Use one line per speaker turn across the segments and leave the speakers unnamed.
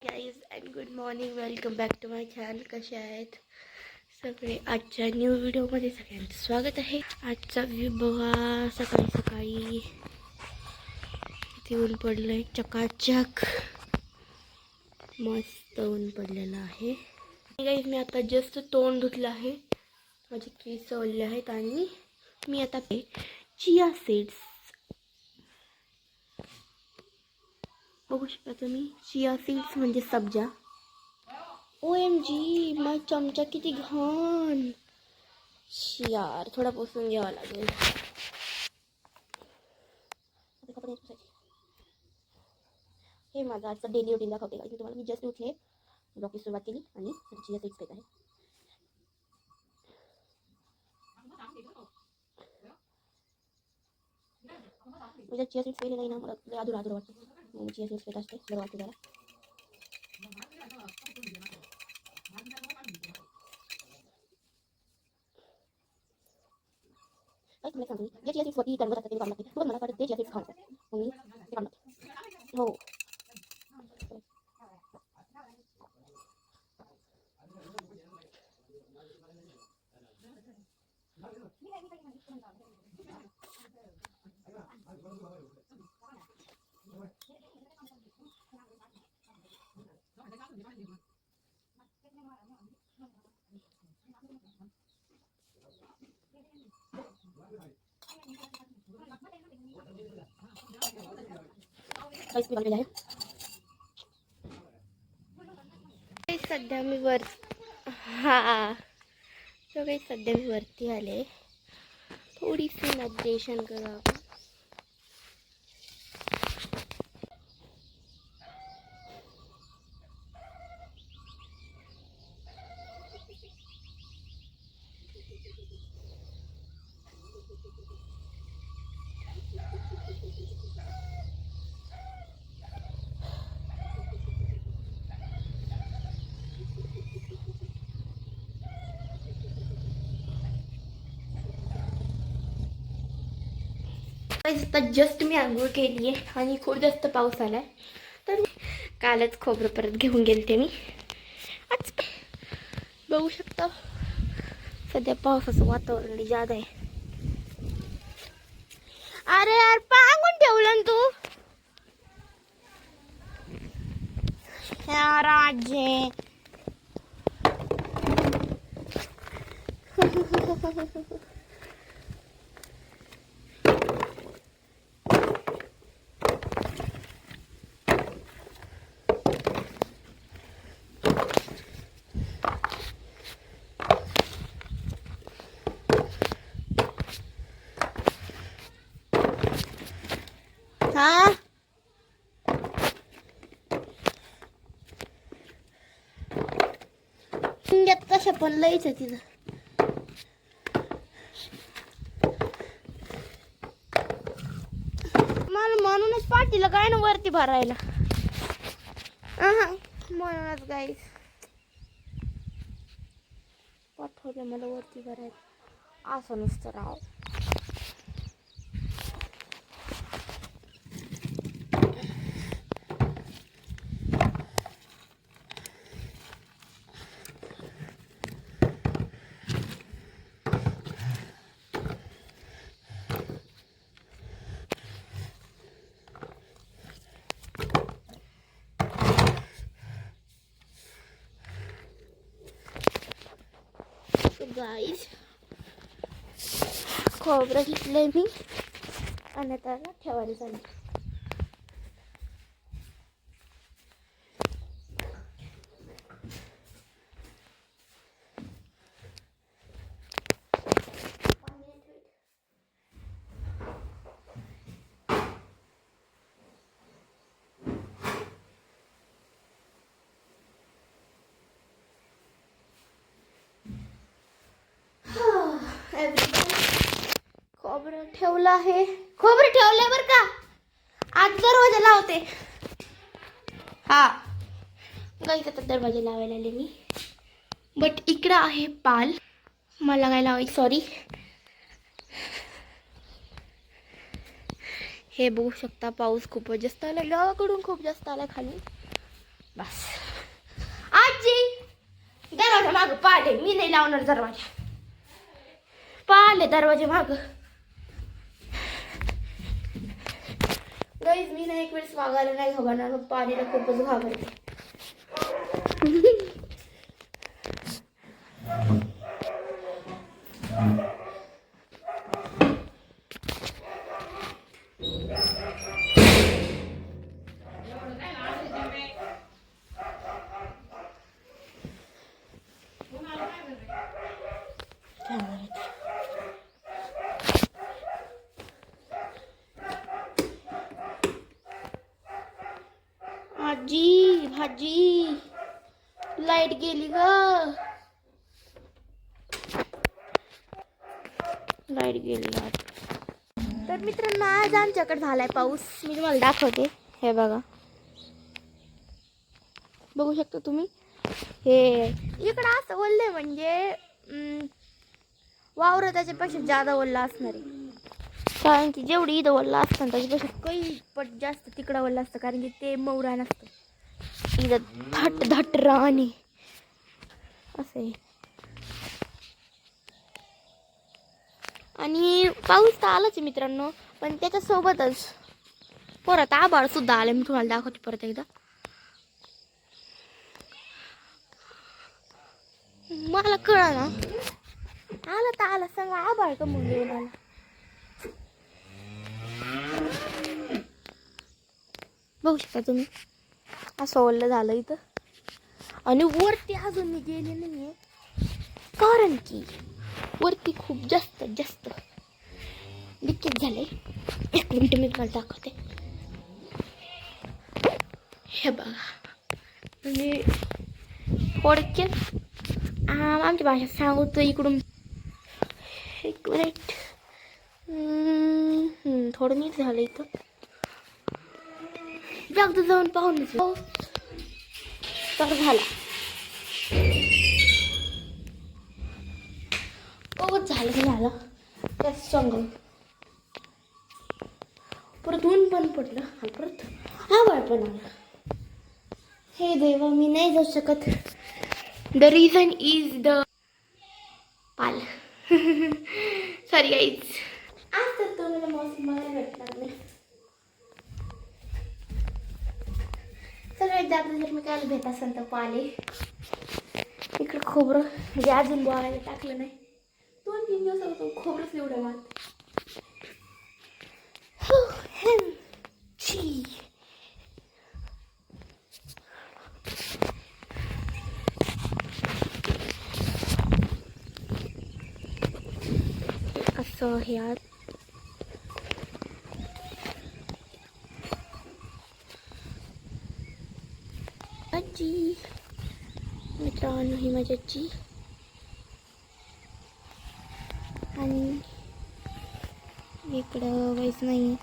Guys and good morning. Welcome back to my channel. कसे आहेत सगळे? आजच्या न्यू व्हिडिओमध्ये सगळ्यांचं स्वागत आहे. आजचा व्ह्यू बघा. सकाळी सकाळी किती ऊन पडलं आहे. चकाचक मस्त ऊन पडलेलं आहे. गाईज मी आता जस्ट तोंड धुतलं आहे. माझे केस ओले आहेत आणि मी आता चिया सीड्स बघू शकता तुम्ही. चिया सीड्स म्हणजे सब्जा. OMG, माझा चमचा किती घाण. यार थोडा पुसून घ्यावा लागेल. हे माझं आजचं डेली रुटीन दाखवते का तुम्हाला. मी जस्ट उठले, ब्लॉगची सुरुवात केली आणि चिया सीड्स पेत आहे. मी चिया सीड्स पेले नाही ना, मला अधुरा वाटतं. मी चिया सीड्स पेत असते, बरं वाटतं जरा. काय तुम्हाला सांगतो, जे चिया सीड्स वरती टर्नवर असतात ते काम लागते. बघ मला वाटतं ते चिया सीड्स खाणं मग मी ते काम लागते. हो काहीच बनलेलं आहे. सध्या मी सध्या मी वरती आले. थोडीशी मेडिटेशन करा. आता जस्ट मी आंघोळ केली आहे आणि खूप जास्त पाऊस आलाय. तर कालच खोबरं परत घेऊन गेलते मी. आज बघू शकता सध्या पावसाचं वातावरण जादा आहे. अरे यार पांगून ठेवलं तू यार आजे. हा कशा पण लईच आहे तिथं. मला म्हणूनच पाठीला काय ना वरती भरायला. म्हणूनच गाईस पाठवलं मला वरती भरायला. असं नुसतं राव. गाईस खोबरं घेतलंय मी आणि त्याला ठेवायला चालू. खोबरं ठेवलं आहे. खोबरं ठेवलंय बरं का. आज दरवाजा लावते. हा गाईस आता दरवाजा लावायला आले मी. बट इकडं आहे पाल. मला काय लावायचं सॉरी. हे बघू शकता पाऊस खूपच जास्त आला. गावाकडून खूप जास्त आला खाली. बस. आजी दरवाजा माग पाले, मी नाही लावणार दरवाजा. पाले दरवाजे माग. गाईज मी ना एक वेळेस मागायला नाही घाबरणार, मग पाणीला खूपच घाबरते. आजी भाजी लाईट गेली ग. लाईट गेली. तर मित्रांनो आज आमच्याकडे झालाय पाऊस. मी तुम्हाला दाखवते. हे बघा, बघू शकता तुम्ही. हे इकडं असं ओललंय म्हणजे वावर त्याच्यापेक्षा जादा ओलला असणार आहे. कारण की जेवढी इथं ओलला असतं त्याच्यापेक्षा काही पट जास्त तिकडं ओलला असतं. कारण की ते मौरा नसतं इथं धट धट राणी असं आहे. आणि पाऊस तर आलाच आहे मित्रांनो, पण त्याच्यासोबतच परत आभाळ सुद्धा आलं. मी तुम्हाला दाखवते परत एकदा. मला कळा ना आला तर आला, सांगा आभाळ का मग येऊन आला. बघू शकता तुम्ही असं ओलं झालं इथं. आणि वरती अजून मी गेले नाहीये कारण की वरती खूप जास्त लिकेज झाले. एक मिनिट मी तुम्हाला दाखवते. हे बघा, म्हणजे थोडक्यात आमच्या भाषेत सांगतो इकडून. एक मिनिट, थोडं नीट झालं इथं. जागत जाऊन पाहून तर झाला. पाऊस झालं त्यात सांगून परत ऊन पण पडलं आणि परत आभाळ पण आलं. हे देवा, मी नाही जाऊ शकत. The reason is the Pal. Sorry guys, आज तर तुम्हाला मौसम मला भेटणार नाही. सगळ्यात जास्त जर मी काय भेट असेल तर पाले. इकडं खोबरं म्हणजे अजून बोलायला टाकलं नाही. 2-3 दिवसापासून खोबरंच एवढं वाट. असं हे आज आजी मित्रांनो, ही माझी आजी. आणि इकडं वैस नाही.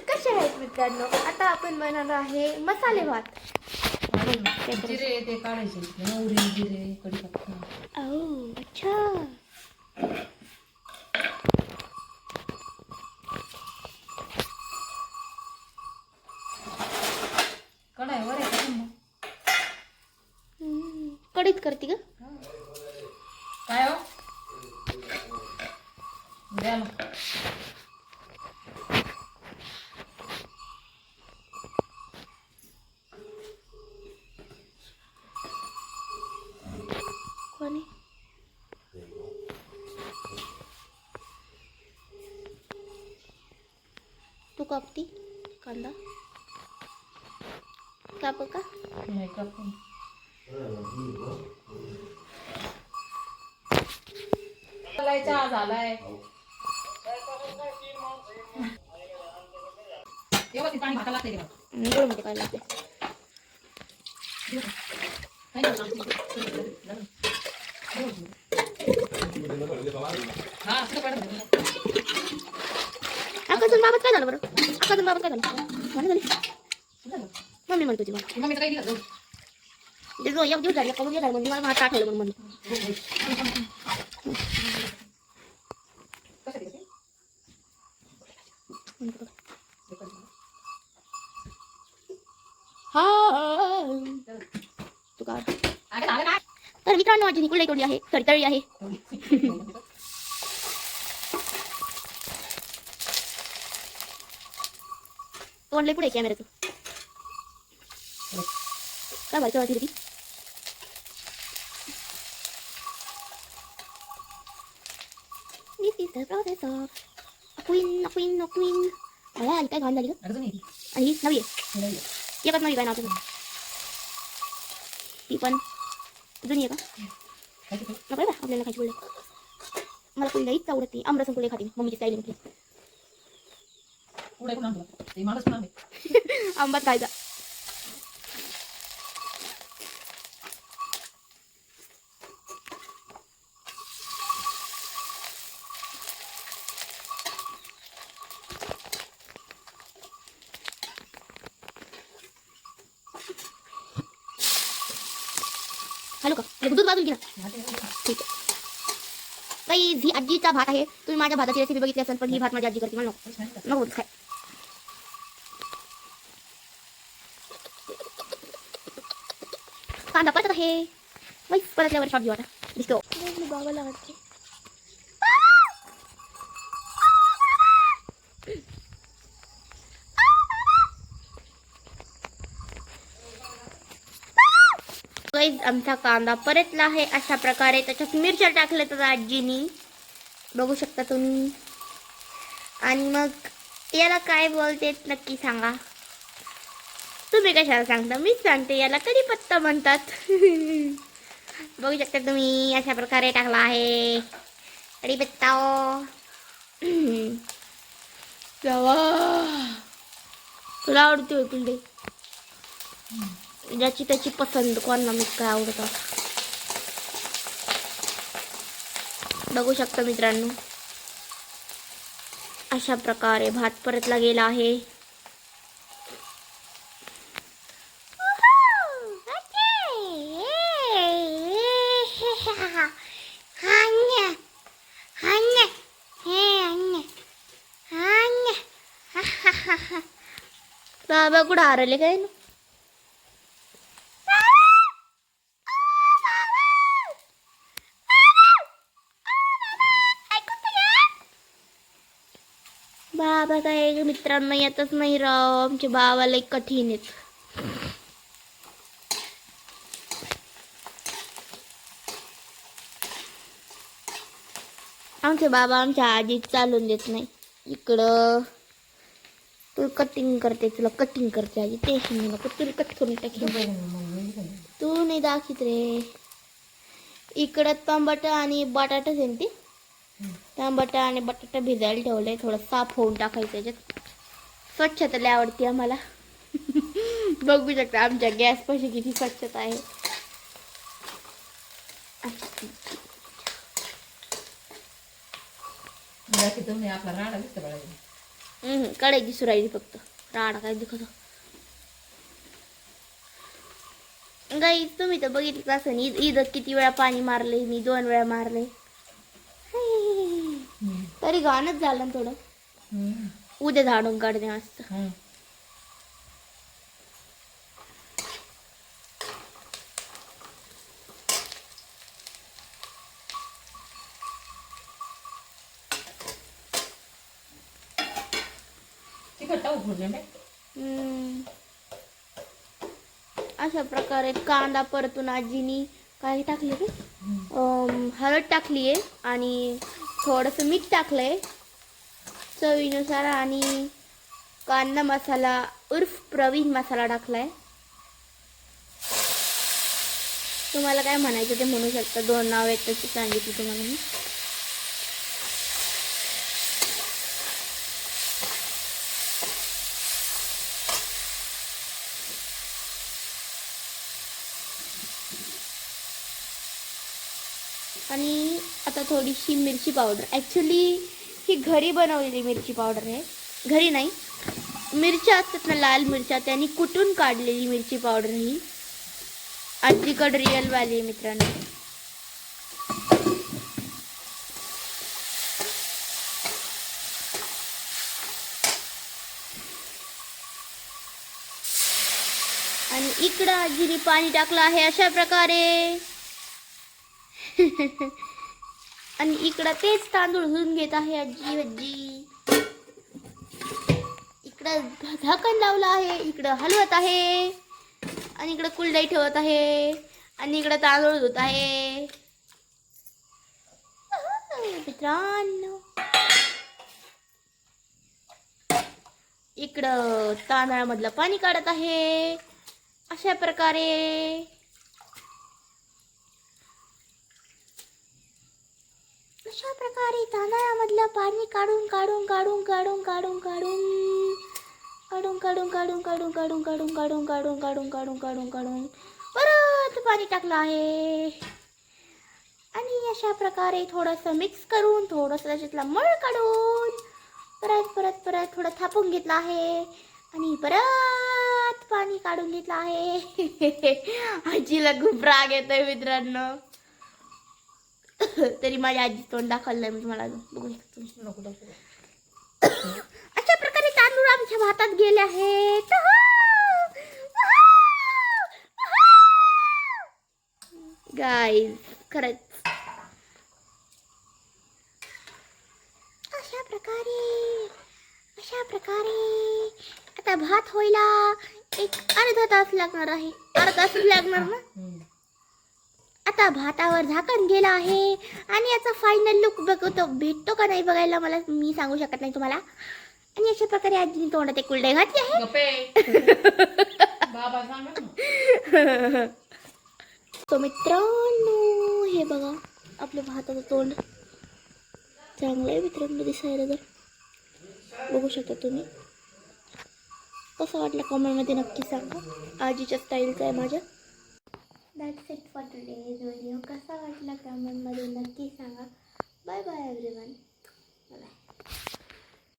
कसे आहेत मित्रांनो, आता आपण बनवणार आहे मसाले भात.
जिरे ते काढायचे, मोहरी जिरे कढीपत्ता.
ओह अच्छा.
कढाई वर आहे का?
कढईत करते का?
काय हो द्या ना.
कोणी तू कापती कांदा काप का?
नाही कापून चहा झालाय. तेव्हा ती पाणी भाताला लागते तेव्हा.
मध्ये काय लागते. अक्काचं बाबत काय झालं बरं? अक्काचं बाबत काय झालं? झालं झाली मम्मी म्हणतो ती मला.
मम्मीचं काही दिलं
एक दिवस झाले करून झालं म्हणजे मला भात आठवलं म्हणून हा तू का तर मित्रांनो आजी निकुल तोडली आहे तळतळी आहे. तोंडले पुढे कॅमेऱ्याचं काय व्हायचं वाटली ती. This is the process of a queen. मला आई काय घाण झाली ग. आणि ही नवी आहे एकच नवी काय नाव तुझं. ती पण जुनी आहे का नको बा आपल्याला खायची बोलले. मला पुढे लईच आवडते आमरस पुढे खाते मम्मीची स्टाईल म्हटली. आंबाच खायचा. हॅलो का दूध बाजून घ्या ठीक आहे. काही ही आजीचा भात आहे. तुम्ही माझ्या भाताची रेसिपी बघितली असेल पण ही भात माझी आजी करते मला नको खाय. कांदा परत आहे वाईस परतल्यावर शॉट घेऊ आता दिसतो. बाबाला वाटते आमचा कांदा परतला आहे अशा प्रकारे. त्याच्यात मिरच्या टाकल्या तर आजीनी बघू शकता तुम्ही. आणि मग याला काय बोलते नक्की सांगा. तुम्ही कशाला सांगता मीच सांगते. याला कढीपत्ता म्हणतात. बघू शकता तुम्ही अशा प्रकारे टाकला आहे कढीपत्ता. तुला आवडते पिंडे ज्याची त्याची पसंत कोणाला मी काय आवडतं. बघू शकता मित्रांनो अशा प्रकारे भात परतला गेला आहे. बाबा कुठं हरले काय ना. बाबा काय मित्रांनो येतच नाही राव. आमचे बाबा लई कठीण आहेत. आमचे बाबा आमच्या आजी चालून देत नाही. इकडं तू कटिंग करते तुला कटिंग करते आजी टेन्शन नको तुला कट करून टाकेल. तू नाही दाखवत रे. इकडं टमाटा आणि बटाटा आहे ते. टमाटा आणि बटाटा भिजायला ठेवलंय. थोडं साफ होऊन टाकायचं त्याच्यात. स्वच्छता लय आवडते आम्हाला. बघू शकता आमच्या गॅस पाशी किती स्वच्छता आहे. कढई दिसू राहिली फक्त राडा काय दिखत. गाई तुम्ही तर बघितलं असं ईद किती वेळा पाणी मारले मी 2 वेळा मारले. तरी घाणच झालं थोडं. उद्या झाडून काढते मस्त. अशा प्रकारे कांदा परतून आजीनी काय टाकले ते हळद टाकली आहे आणि थोडंसं मीठ टाकलंय चवीनुसार आणि कांदा मसाला उर्फ प्रवीण मसाला टाकलाय. तुम्हाला काय म्हणायचं ते म्हणू शकता. 2 नाव आहेत तशी सांगितली तुम्हाला मी. आणि आता थोडीशी मिरची पावडर. ॲक्च्युली ही घरी बनवलेली मिरची पावडर आहे. घरी नाही मिरच्या असतात ना लाल मिरच्या त्यांनी कुटून काढलेली मिरची पावडर ही आजीकडे रिअलवाली आहे मित्रांनो. आणि इकडं आजीने पाणी टाकलं आहे अशा प्रकारे. आणि इकडं तेच तांदूळ धुवून घेत आहे आजी. इकडं झाकण लावलं आहे, इकडं हलवत आहे, आणि इकडं कुलडाई ठेवत आहे, आणि इकडं तांदूळ धुत आहे. मित्रांनो, इकडं तांदळामधलं पाणी काढत आहे अशा प्रकारे. अशा प्रकारे तांदळामधलं पाणी काढून काढून काढून काढून काढून काढून काढून काढून काढून काढून काढून काढून काढून काढून काढून काढून काढून परत पाणी टाकलं आहे. आणि अशा प्रकारे थोडंसं मिक्स करून थोडंसं त्याच्यातला मळ काढून परत परत परत थोडं थापून घेतलं आहे आणि परत पाणी काढून घेतलं आहे. आजीला खूप राग येतोय मित्रांनो. तरी माझ्या आजी तोंड दाखवलं नाही, मी तुम्हाला बघू शकतो.
नको दाखवू.
अशा प्रकारे तांदूळ आमच्या भातात गेले आहेत. गाईज खरंच अशा प्रकारे आता भात व्हायला एक अर्धा तास लागणार आहे. अर्धा तास लागणार ना. आता भातावर झाकण गेलं आहे आणि याचा फायनल लुक बघतो भेटतो का नाही बघायला मला मी सांगू शकत नाही तुम्हाला. आणि अशा प्रकारे आजीने तोंडात एक कुलडाई घातली आहे.
बाबा सांगा ना.
तो मित्रांनो हे बघा आपल्या भाताचं तोंड चांगलं आहे मित्रांनो दिसायला. जर बघू शकता तुम्ही. कसं वाटलं कमेंटमध्ये नक्की सांगा. आजीच्या स्टाईलचं आहे माझ्या. That's it for today's video. कसा वाटला कमेंटमध्ये नक्की सांगा.